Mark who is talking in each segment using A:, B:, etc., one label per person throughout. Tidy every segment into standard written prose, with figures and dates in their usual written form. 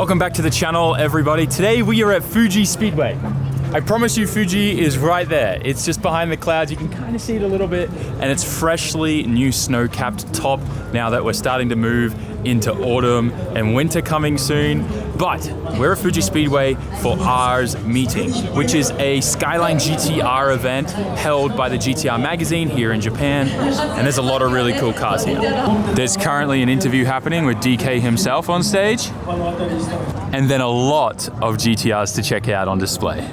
A: Welcome back to the channel, everybody. Today we are at Fuji Speedway. I promise you Fuji is right there. It's just behind the clouds. You can kind of see it a little bit, and it's freshly new snow-capped top now that we're starting to move into autumn and winter coming soon. But we're at Fuji Speedway for R's Meeting, which is a Skyline GTR event held by the GTR Magazine here in Japan. And there's a lot of really cool cars here. There's currently an interview happening with DK himself on stage, and then a lot of GTRs to check out on display.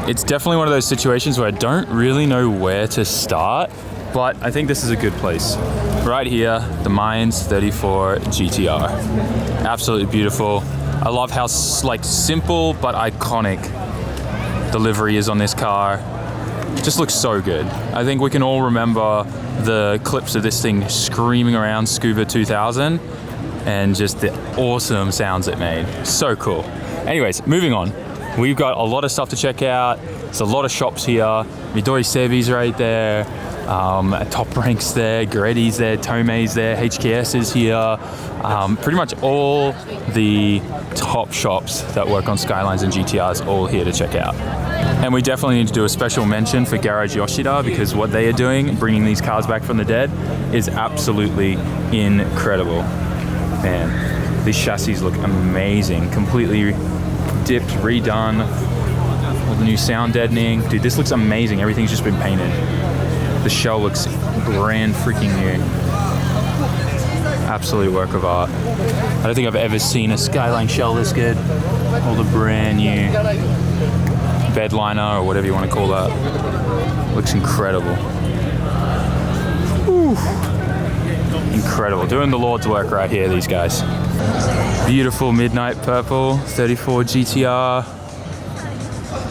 A: It's definitely one of those situations where I don't really know where to start, but I think this is a good place. Right here, the R34 GTR. Absolutely beautiful. I love how simple but iconic the livery is on this car. Just looks so good. I think we can all remember the clips of this thing screaming around Scuba 2000 and just the awesome sounds it made. So cool. Anyways, moving on. We've got a lot of stuff to check out. There's a lot of shops here. Midori Sebi's right there. Top Rank's there, Goretti's there, Tomei's there, HKS is here. Pretty much all the top shops that work on Skylines and GTRs all here to check out. And we definitely need to do a special mention for Garage Yoshida, because what they are doing, bringing these cars back from the dead, is absolutely incredible. Man, these chassis look amazing. Completely dipped, redone. All the new sound deadening. Dude, this looks amazing. Everything's just been painted. The shell looks brand freaking new. Absolute work of art. I don't think I've ever seen a Skyline shell this good. All the brand new bed liner or whatever you want to call that. Looks incredible. Whew. Incredible. Doing the Lord's work right here, these guys. Beautiful midnight purple 34 GTR.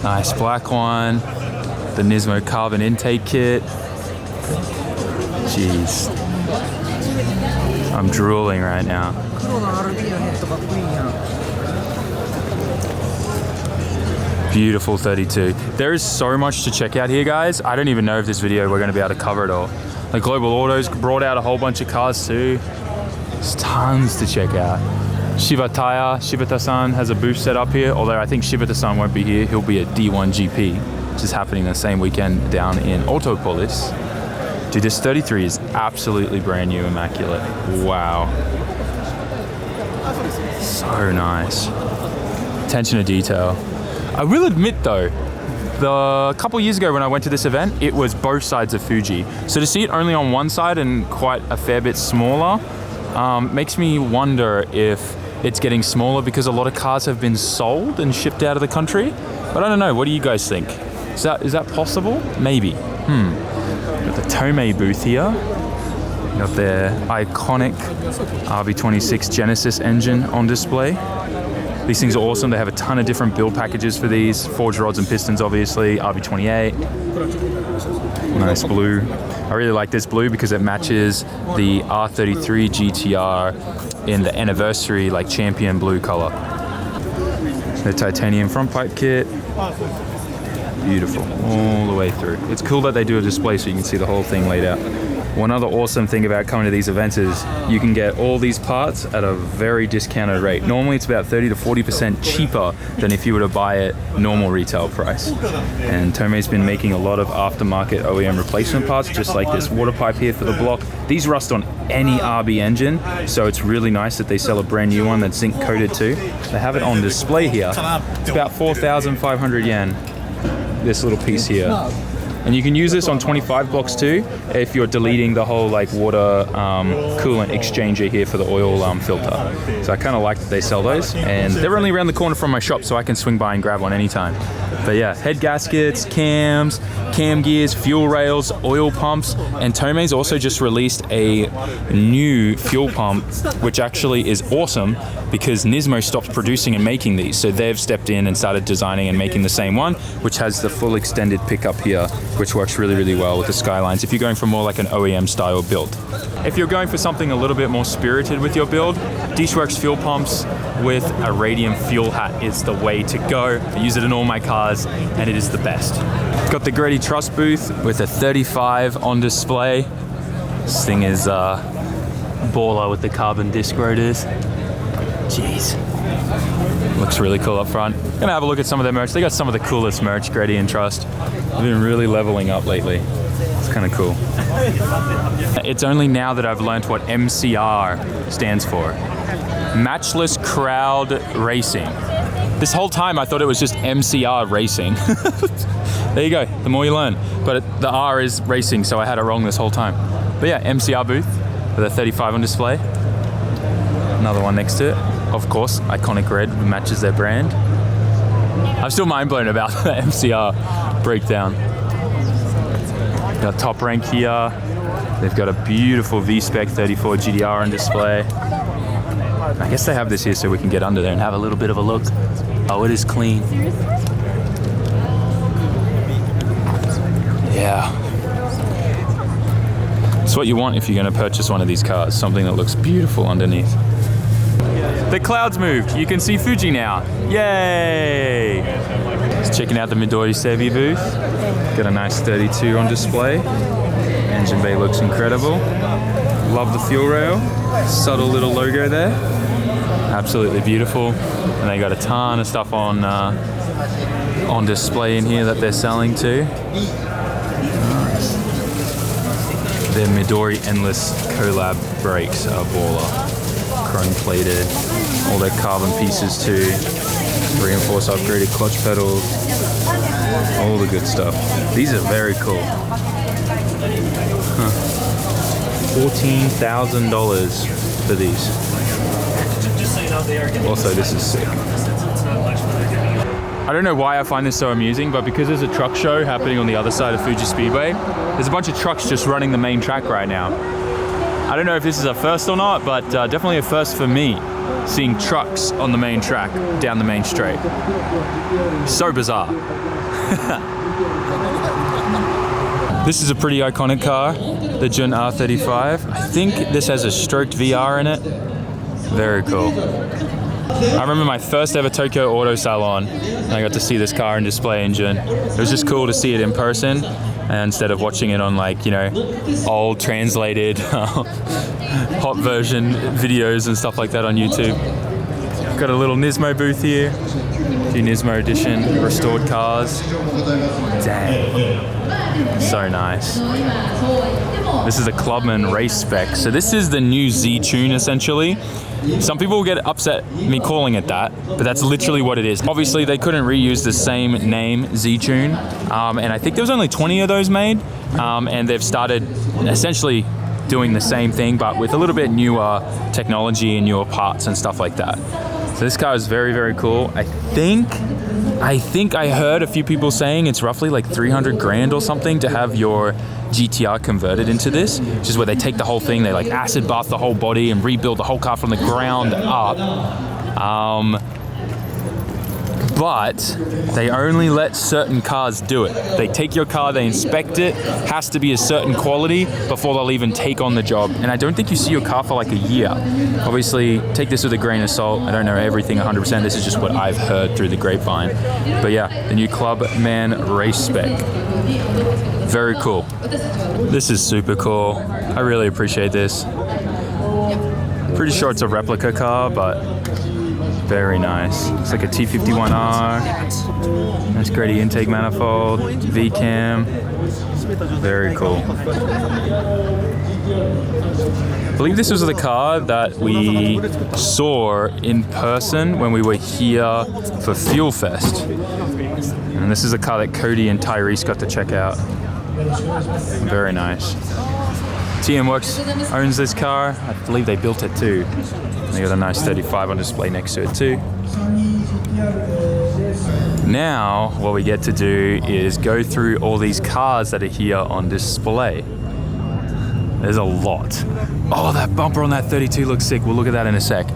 A: Nice black one. The Nismo carbon intake kit. Jeez. I'm drooling right now. Beautiful 32. There is so much to check out here, guys. I don't even know if this video we're going to be able to cover it all. Like Global Autos brought out a whole bunch of cars too. There's tons to check out. Shibata-san has a booth set up here, although I think Shibata-san won't be here. He'll be at D1 GP, which is happening the same weekend down in Autopolis. Dude, this 33 is absolutely brand new, immaculate. Wow. So nice. Attention to detail. I will admit though, a couple years ago when I went to this event, it was both sides of Fuji. So to see it only on one side and quite a fair bit smaller, makes me wonder if it's getting smaller because a lot of cars have been sold and shipped out of the country. But I don't know, what do you guys think? Is that possible? Maybe. Got the Tomei booth here. Got their iconic RB26 Genesis engine on display. These things are awesome. They have a ton of different build packages for these. Forged rods and pistons, obviously. RB28. Nice blue. I really like this blue because it matches the R33 GTR in the anniversary champion blue color. The titanium front pipe kit. Beautiful, all the way through. It's cool that they do a display so you can see the whole thing laid out. One other awesome thing about coming to these events is you can get all these parts at a very discounted rate. Normally it's about 30 to 40% cheaper than if you were to buy it normal retail price. And Tomei's been making a lot of aftermarket OEM replacement parts, just like this water pipe here for the block. These rust on any RB engine, so it's really nice that they sell a brand new one that's zinc coated too. They have it on display here. It's about 4,500 yen. This little piece here. And you can use this on 25 blocks too if you're deleting the whole water coolant exchanger here for the oil filter. So I kind of like that they sell those, and they're only around the corner from my shop, so I can swing by and grab one anytime. But yeah, head gaskets, cams, cam gears, fuel rails, oil pumps, and Tomei's also just released a new fuel pump, which actually is awesome because Nismo stopped producing and making these. So they've stepped in and started designing and making the same one, which has the full extended pickup here, which works really, really well with the Skylines if you're going for more like an OEM style build. If you're going for something a little bit more spirited with your build, Dishworks fuel pumps with a radium fuel hat is the way to go. I use it in all my cars and it is the best. Got the Goretti Truss booth with a 35 on display. This thing is baller with the carbon disc rotors. Jeez. Looks really cool up front. Gonna have a look at some of their merch. They got some of the coolest merch, Grady and Trust. They've been really leveling up lately. It's kind of cool. It's only now that I've learned what MCR stands for. Matchless Crowd Racing. This whole time I thought it was just MCR Racing. There you go, the more you learn. But the R is racing, so I had it wrong this whole time. But yeah, MCR booth with a 35 on display. Another one next to it. Of course, iconic red matches their brand. I'm still mind blown about the MCR breakdown. Got top rank here. They've got a beautiful V-Spec 34 GTR on display. I guess they have this here so we can get under there and have a little bit of a look. Oh, it is clean. Yeah. It's what you want if you're going to purchase one of these cars. Something that looks beautiful underneath. The clouds moved. You can see Fuji now. Yay! Just checking out the Midori Sebi booth. Got a nice 32 on display. Engine bay looks incredible. Love the fuel rail. Subtle little logo there. Absolutely beautiful. And they got a ton of stuff on display in here that they're selling too. Nice. Their Midori Endless collab brakes are baller. Chrome plated. All their carbon pieces too. Reinforced upgraded clutch pedals. All the good stuff. These are very cool. $14,000 for these. Also, this is sick. I don't know why I find this so amusing, but because there's a truck show happening on the other side of Fuji Speedway, there's a bunch of trucks just running the main track right now. I don't know if this is a first or not, but definitely a first for me, seeing trucks on the main track down the main straight. So bizarre. This is a pretty iconic car, the GTR R35. I think this has a stroked VR in it. Very cool. I remember my first ever Tokyo Auto Salon, and I got to see this car in display engine. It was just cool to see it in person, and instead of watching it on, like, you know, old translated hot version videos and stuff like that on YouTube. Got a little Nismo booth here. A few Nismo edition restored cars. Dang. So nice. This is a Clubman race spec. So this is the new Z-TUNE essentially. Some people will get upset me calling it that, but that's literally what it is. Obviously they couldn't reuse the same name, Z-TUNE, and I think there was only 20 of those made, and they've started essentially doing the same thing but with a little bit newer technology and newer parts and stuff like that. So this car is very, very cool. I think I heard a few people saying it's roughly like 300 grand or something to have your GTR converted into this, which is where they take the whole thing, they like acid bath the whole body and rebuild the whole car from the ground up. But they only let certain cars do it. They take your car, they inspect it, has to be a certain quality before they'll even take on the job. And I don't think you see your car for like a year. Obviously, take this with a grain of salt. I don't know everything 100%. This is just what I've heard through the grapevine. But yeah, the new Clubman race spec. Very cool. This is super cool. I really appreciate this. Pretty sure it's a replica car, but very nice. It's like a T51R. Nice Grady intake manifold, V-cam. Very cool. I believe this was the car that we saw in person when we were here for Fuel Fest. And this is a car that Cody and Tyrese got to check out. Very nice. TM Works owns this car. I believe they built it too. They got a nice 35 on display next to it too. Now, what we get to do is go through all these cars that are here on display. There's a lot. Oh, that bumper on that 32 looks sick. We'll look at that in a sec.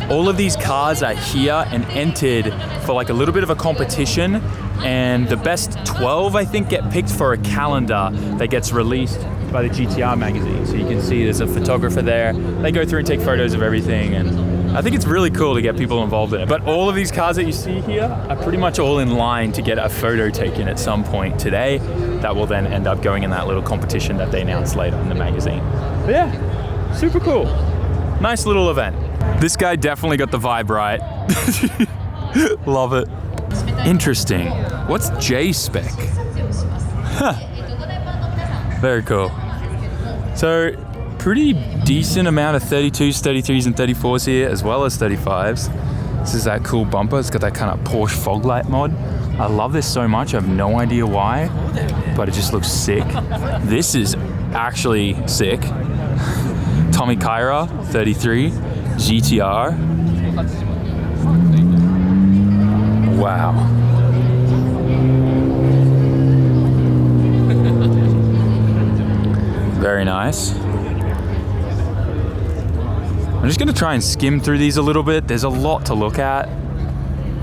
A: All of these cars are here and entered for like a little bit of a competition, and the best 12, I think, get picked for a calendar that gets released by the GTR Magazine. So you can see there's a photographer there. They go through and take photos of everything, and I think it's really cool to get people involved in it. But all of these cars that you see here are pretty much all in line to get a photo taken at some point today. That will then end up going in that little competition that they announced later in the magazine. But yeah, super cool. Nice little event. This guy definitely got the vibe right. Love it. Interesting. What's J-Spec? Huh. Very cool. So, pretty decent amount of 32s, 33s, and 34s here, as well as 35s. This is that cool bumper. It's got that kind of Porsche fog light mod. I love this so much. I have no idea why, but it just looks sick. This is actually sick. Tommy Kyra, 33, GTR. Wow. Very nice. I'm just gonna try and skim through these a little bit. There's a lot to look at,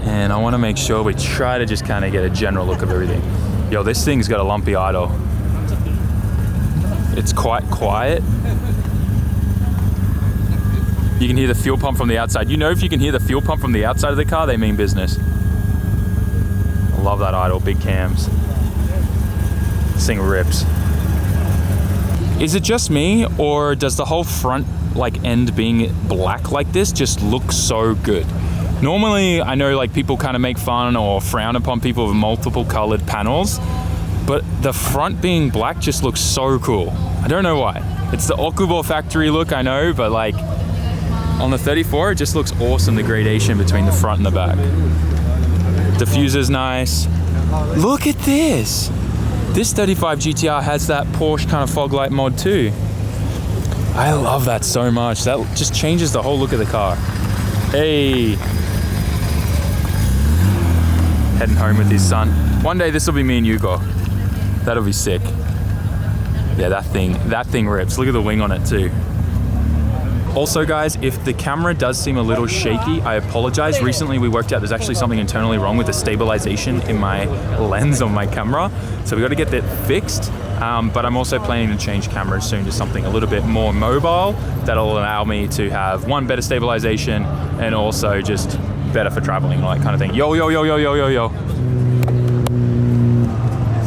A: and I wanna make sure we try to just kind of get a general look of everything. Yo, this thing's got a lumpy idle. It's quite quiet. You can hear the fuel pump from the outside. You know, if you can hear the fuel pump from the outside of the car, they mean business. I love that idle, big cams. This thing rips. Is it just me, or does the whole front like end being black like this just look so good? Normally, I know like people kind of make fun or frown upon people with multiple colored panels, but the front being black just looks so cool. I don't know why. It's the Okubo factory look, I know, but like on the 34, it just looks awesome, the gradation between the front and the back. Diffuser's nice. Look at this. This 35 GTR has that Porsche kind of fog light mod too. I love that so much. That just changes the whole look of the car. Hey. Heading home with his son. One day this will be me and Hugo. That'll be sick. Yeah, that thing rips. Look at the wing on it too. Also guys, if the camera does seem a little shaky, I apologize. Recently we worked out there's actually something internally wrong with the stabilization in my lens on my camera. So we got to get that fixed. But I'm also planning to change cameras soon to something a little bit more mobile that'll allow me to have one, better stabilization, and also just better for traveling and all that kind of thing. Yo, yo, yo, yo, yo, yo, yo.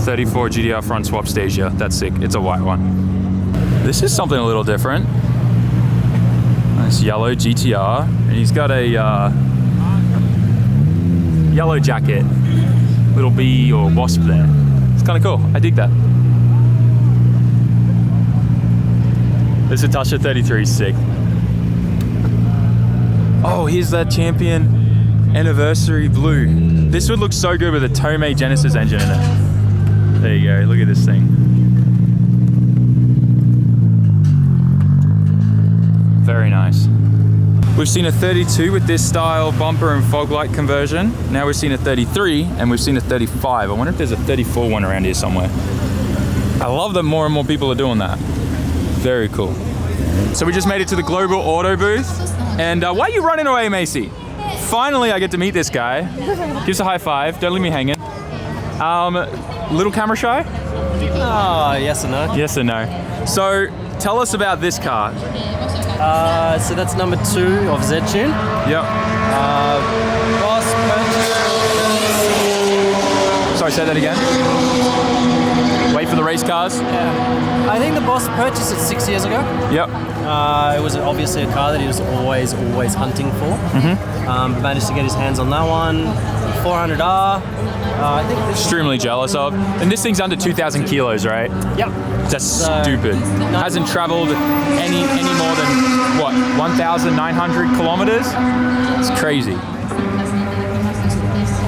A: 34 GTR front swap Stasia. That's sick. It's a white one. This is something a little different. Nice yellow GTR. And he's got a yellow jacket. Little bee or wasp there. It's kind of cool. I dig that. This Hitachi 33 is sick. Oh, here's that Champion Anniversary Blue. This would look so good with a Tomei Genesis engine in it. There you go, look at this thing. Very nice. We've seen a 32 with this style bumper and fog light conversion. Now we've seen a 33 and we've seen a 35. I wonder if there's a 34 one around here somewhere. I love that more and more people are doing that. Very cool. So we just made it to the Global Auto booth. And why are you running away, Macy? Finally, I get to meet this guy. Give us a high five. Don't leave me hanging. Little camera shy?
B: Yes and no.
A: Yes and no. So tell us about this car.
B: So that's number 2 of Z-TUNE.
A: Yep.
B: Boss purchased.
A: Sorry, say that again. Wait for the race cars.
B: Yeah. I think the boss purchased it 6 years ago.
A: Yep.
B: It was obviously a car that he was always hunting for. But managed to get his hands on that one. 400R. I think
A: extremely jealous of. And this thing's under 2,000 kilos, right?
B: Yep.
A: That's stupid. Hasn't traveled any more than, what, 1,900 kilometers? It's crazy.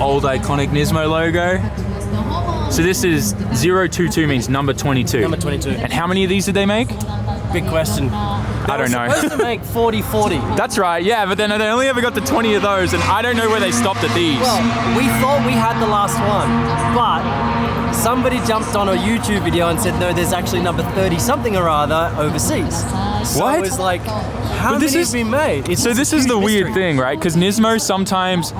A: Old iconic Nismo logo. So this is 022 means number 22.
B: Number 22.
A: And how many of these did they make?
B: Big question.
A: I don't know.
B: They were supposed to make 40.
A: That's right, yeah, but then they only ever got to 20 of those, and I don't know where they stopped at these.
B: Well, we thought we had the last one, but somebody jumped on a YouTube video and said, no, there's actually number 30-something or other overseas. So
A: What?
B: it was like, how many have been made?
A: So this is the weird thing, right? Because Nismo sometimes,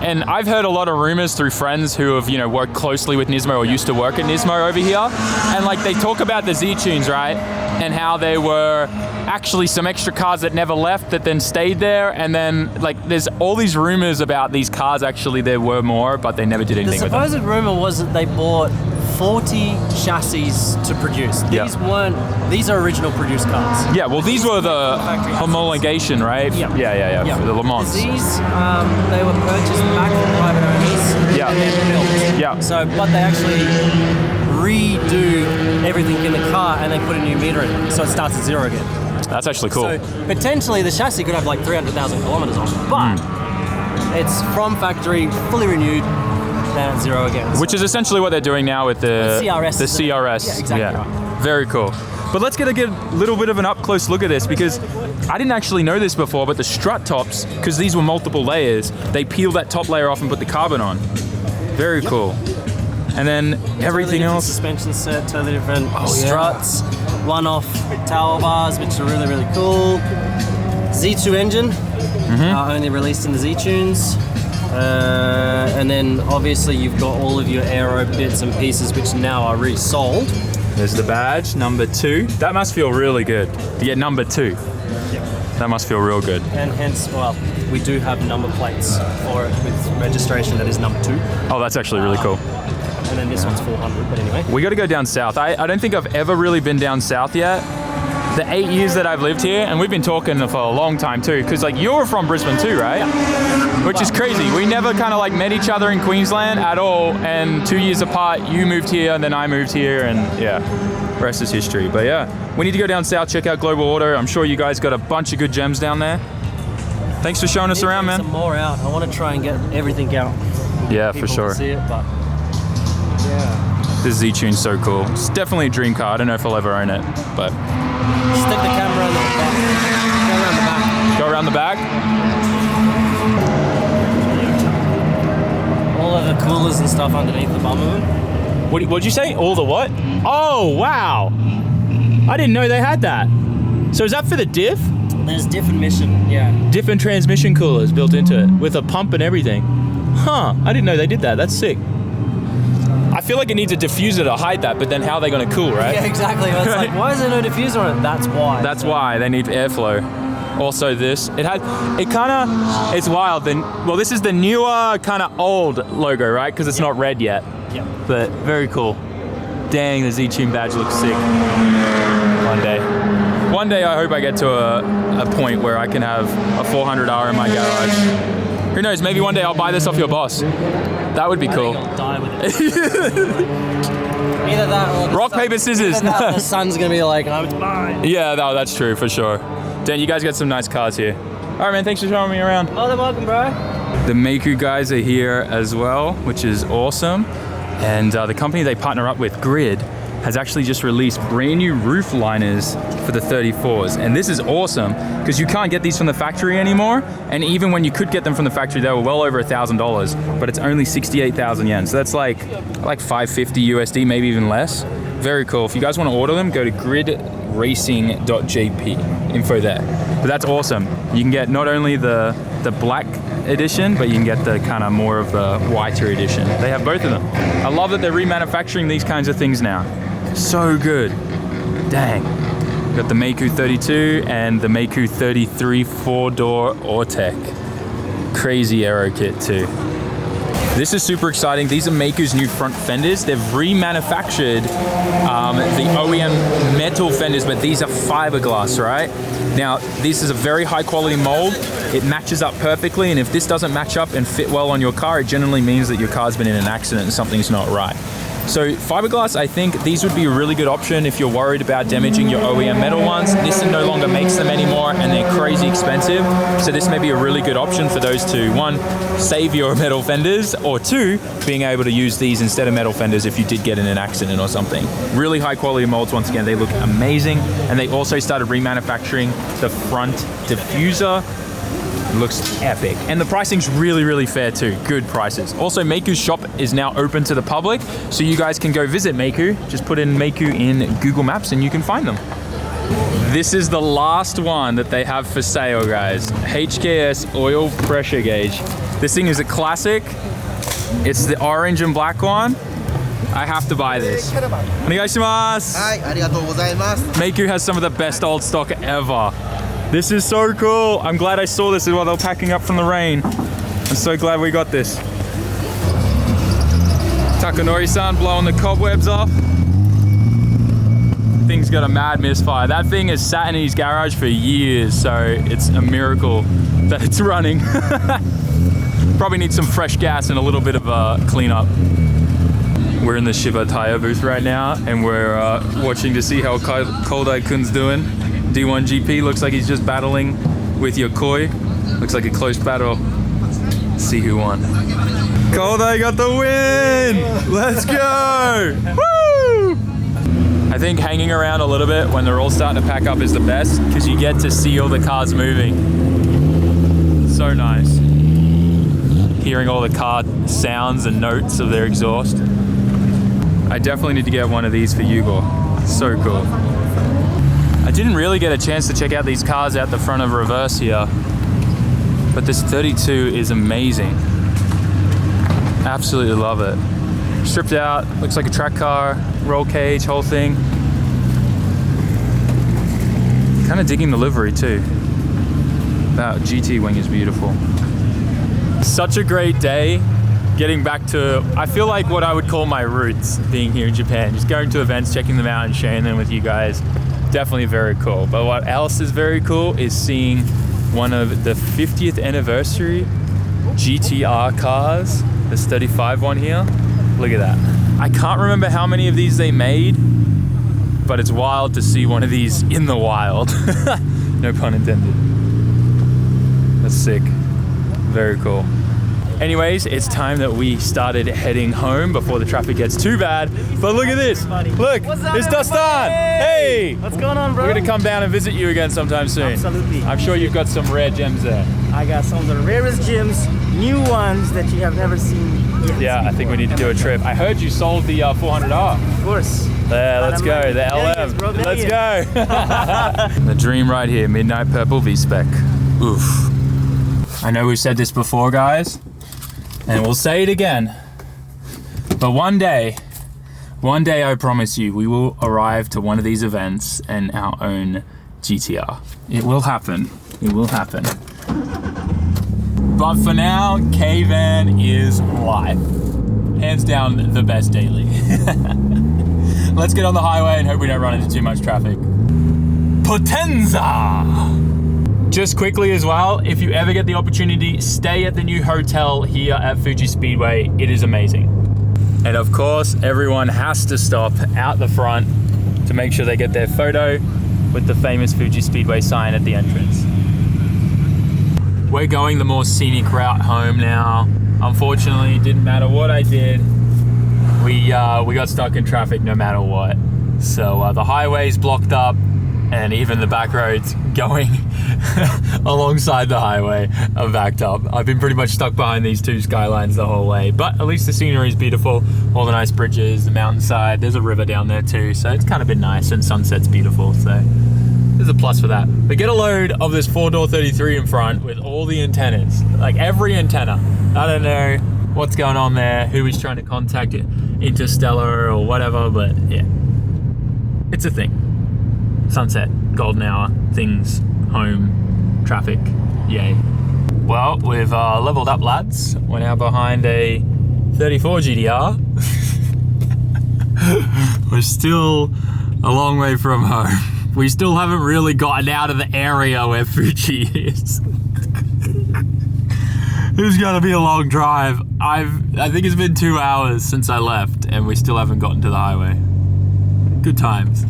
A: and I've heard a lot of rumors through friends who have, you know, worked closely with Nismo or used to work at Nismo over here, and like they talk about the Z-Tunes, right? And how there were actually some extra cars that never left that then stayed there, and then like there's all these rumors about these cars. Actually there were more, but they never did anything with them.
B: The supposed rumor was that they bought 40 chassis to produce. These
A: Yeah.
B: these are original produced cars.
A: Yeah, well, these were the
B: Factory assets.
A: homologation, right?
B: Yeah.
A: Yeah. For the Le Mans.
B: These, they were purchased back from private owners.
A: Yeah.
B: And then built.
A: Yeah.
B: So, but they actually redo everything in the car and they put a new meter in it. So it starts at zero again.
A: That's actually cool.
B: So potentially the chassis could have like 300,000 kilometers on it. But it's from factory, fully renewed, then at zero again.
A: Which is essentially what they're doing now with the
B: CRS.
A: The CRS.
B: Yeah, exactly right.
A: Very cool. But let's get a little bit of an up-close look at this, because I didn't actually know this before, but the strut tops, because these were multiple layers, they peel that top layer off and put the carbon on. Very cool. And then everything
B: totally
A: else.
B: Suspension set, totally different struts, one-off tower bars, which are really, really cool. Z2 engine, only released in the Z-Tunes. And then obviously you've got all of your aero bits and pieces which now are resold.
A: There's the badge, number 2. That must feel really good to get number 2. That must feel real good.
B: And hence, well, we do have number plates for it with registration that is number 2.
A: Oh, that's actually really cool.
B: And then this one's 400, but anyway.
A: We got to go down south. I don't think I've ever really been down south yet. The 8 years that I've lived here, and we've been talking for a long time too, because like you're from Brisbane too, right? Which is crazy. We never kind of like met each other in Queensland at all, and 2 years apart, you moved here and then I moved here, and yeah, rest is history. But yeah, we need to go down south, check out Global Auto. I'm sure you guys got a bunch of good gems down there. Thanks for showing us around, man.
B: Some more out. I want to try and get everything out.
A: Yeah,
B: People
A: for sure.
B: can see it, but yeah.
A: This Z-Tune's so cool. It's definitely a dream car. I don't know if I'll ever own it, but
B: Stick the camera on the back. Go around the back.
A: go around the back.
B: All of the coolers and stuff underneath the bum of them.
A: What'd you say? All the what? Oh, wow. I didn't know they had that. So is that for the diff?
B: There's different mission, yeah.
A: Diff and transmission coolers built into it with a pump and everything. Huh, I didn't know they did that. That's sick. I feel like it needs a diffuser to hide that, but then how are they going to cool, right?
B: Yeah, exactly. It's like, why is there no diffuser on it? That's why.
A: That's why they need airflow. Also it's wild. Well, this is the newer kind of old logo, right? Because it's not red yet.
B: Yeah.
A: But very cool. Dang, the Z-Tune badge looks sick. One day I hope I get to a point where I can have a 400R in my garage. Who knows, maybe one day I'll buy this off your boss. That would be cool.
B: I think I'll die with it. Either that or
A: Rock, paper, scissors.
B: Either that or the sun's going to be like, oh, it's mine.
A: Yeah, no, that's true, for sure. Dan, you guys got some nice cars here. All right, man, thanks for showing me around.
B: Oh, they're welcome, bro.
A: The Maku guys are here as well, which is awesome. And the company they partner up with, Grid, has actually just released brand new roof liners for the 34s. And this is awesome because you can't get these from the factory anymore. And even when you could get them from the factory, they were well over $1,000, but it's only 68,000 yen. So that's like 550 USD, maybe even less. Very cool. If you guys want to order them, go to gridracing.jp, info there. But that's awesome. You can get not only the black edition, but you can get the kind of more of the whiter edition. They have both of them. I love that they're remanufacturing these kinds of things now. So good. Dang. Got the Maku 32 and the Maku 33 4-door Ortec. Crazy aero kit too. This is super exciting. These are Maku's new front fenders. They've remanufactured the OEM metal fenders, but these are fiberglass, right? Now, this is a very high quality mold. It matches up perfectly, and if this doesn't match up and fit well on your car, it generally means that your car's been in an accident and something's not right. So fiberglass, I think these would be a really good option if you're worried about damaging your OEM metal ones. Nissan no longer makes them anymore and they're crazy expensive. So this may be a really good option for those to, one, save your metal fenders, or two, being able to use these instead of metal fenders if you did get in an accident or something. Really high quality molds, once again, they look amazing. And they also started remanufacturing the front diffuser. It looks epic. And the pricing's really, really fair too. Good prices. Also, Maku's shop is now open to the public, so you guys can go visit Maku. Just put in Maku in Google Maps and you can find them. This is the last one that they have for sale, guys. HKS oil pressure gauge. This thing is a classic. It's the orange and black one. I have to buy this. Onegaishimasu. Maku has some of the best old stock ever. This is so cool. I'm glad I saw this while they were packing up from the rain. I'm so glad we got this. Takanori-san blowing the cobwebs off. Thing's got a mad misfire. That thing has sat in his garage for years, so it's a miracle that it's running. Probably needs some fresh gas and a little bit of a cleanup. We're in the Shiva tire booth right now, and we're watching to see how Koldai-kun's doing. D1 GP looks like he's just battling with Yokoi. Looks like a close battle. Let's see who won. Koldai got the win! Let's go! Woo! I think hanging around a little bit when they're all starting to pack up is the best, because you get to see all the cars moving. So nice. Hearing all the car sounds and notes of their exhaust. I definitely need to get one of these for Hugo. So cool. I didn't really get a chance to check out these cars out the front of reverse here, but this 32 is amazing. Absolutely love it. Stripped out, looks like a track car, roll cage, whole thing. Kind of digging the livery too. That GT wing is beautiful. Such a great day. Getting back to, I feel like what I would call my roots being here in Japan. Just going to events, checking them out and sharing them with you guys. Definitely very cool. But what else is very cool is seeing one of the 50th anniversary GTR cars. This 35 one here. Look at that. I can't remember how many of these they made, but it's wild to see one of these in the wild. No pun intended. That's sick. Very cool. Anyways, it's time that we started heading home before the traffic gets too bad. But look at this. Look, it's Dastan. Hey!
B: What's going on, bro?
A: We're gonna come down and visit you again sometime soon.
B: Absolutely.
A: I'm sure you've got some rare gems there.
B: I got some of the rarest gems, new ones that you have never seen yet.
A: Yeah, I think we need to do a trip. I heard you sold the 400R.
B: Of course.
A: There, let's go. The LM.
B: Bro,
A: let's go. The dream right here, Midnight Purple V-Spec. Oof. I know we've said this before, guys, and we'll say it again, but one day I promise you, we will arrive to one of these events and our own GTR. It will happen. It will happen. But for now, K-Van is life. Hands down the best daily. Let's get on the highway and hope we don't run into too much traffic. Potenza! Just quickly as well, if you ever get the opportunity, stay at the new hotel here at Fuji Speedway. It is amazing. And of course, everyone has to stop out the front to make sure they get their photo with the famous Fuji Speedway sign at the entrance. We're going the more scenic route home now. Unfortunately, it didn't matter what I did. We got stuck in traffic no matter what. So the highway's blocked up, and even the back roads going alongside the highway are backed up. I've been pretty much stuck behind these two skylines the whole way, but at least the scenery is beautiful. All the nice bridges, the mountainside, there's a river down there too, so it's kind of been nice, and sunset's beautiful, so there's a plus for that. But get a load of this 4-door 33 in front with all the antennas, like every antenna. I don't know what's going on there, who is trying to contact it, Interstellar or whatever, but yeah, it's a thing. Sunset, golden hour, things, home, traffic, yay. Well, we've leveled up, lads. We're now behind a 34 GTR. We're still a long way from home. We still haven't really gotten out of the area where Fuji is. It's gonna be a long drive. I think it's been 2 hours since I left, and we still haven't gotten to the highway. Good times.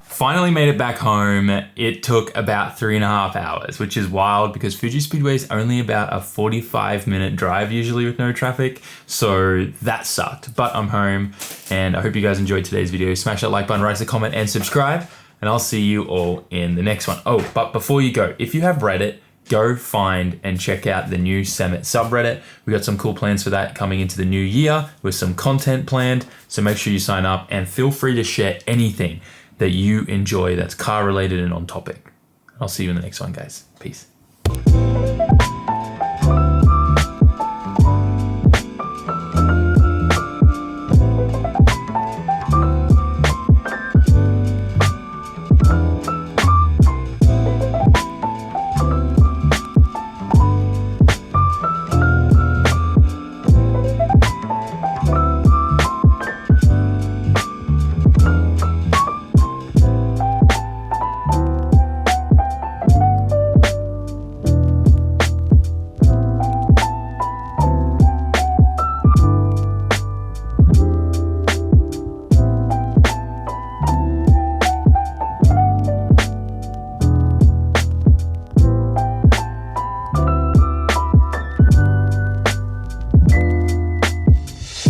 A: Finally made it back home. It took about 3.5 hours, which is wild because Fuji Speedway is only about a 45-minute drive usually with no traffic. So that sucked, but I'm home, and I hope you guys enjoyed today's video. Smash that like button, write us a comment, and subscribe, and I'll see you all in the next one. Oh, but before you go, if you have Reddit, go find and check out the new SAMMIT subreddit. We got some cool plans for that coming into the new year with some content planned. So make sure you sign up and feel free to share anything that you enjoy that's car related and on topic. I'll see you in the next one, guys. Peace.